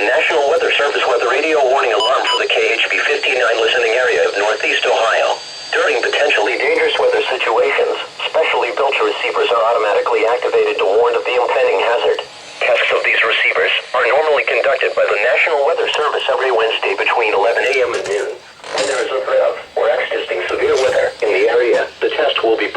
the National Weather Service weather radio warning alarm for the KHB 59 listening area of Northeast Ohio. During potentially dangerous weather situations, specially built receivers are automatically activated to warn of the impending hazard. Tests of these receivers are normally conducted by the National Weather Service every Wednesday between 11 a.m. and noon. When there is a threat of or existing severe weather in the area, the test will be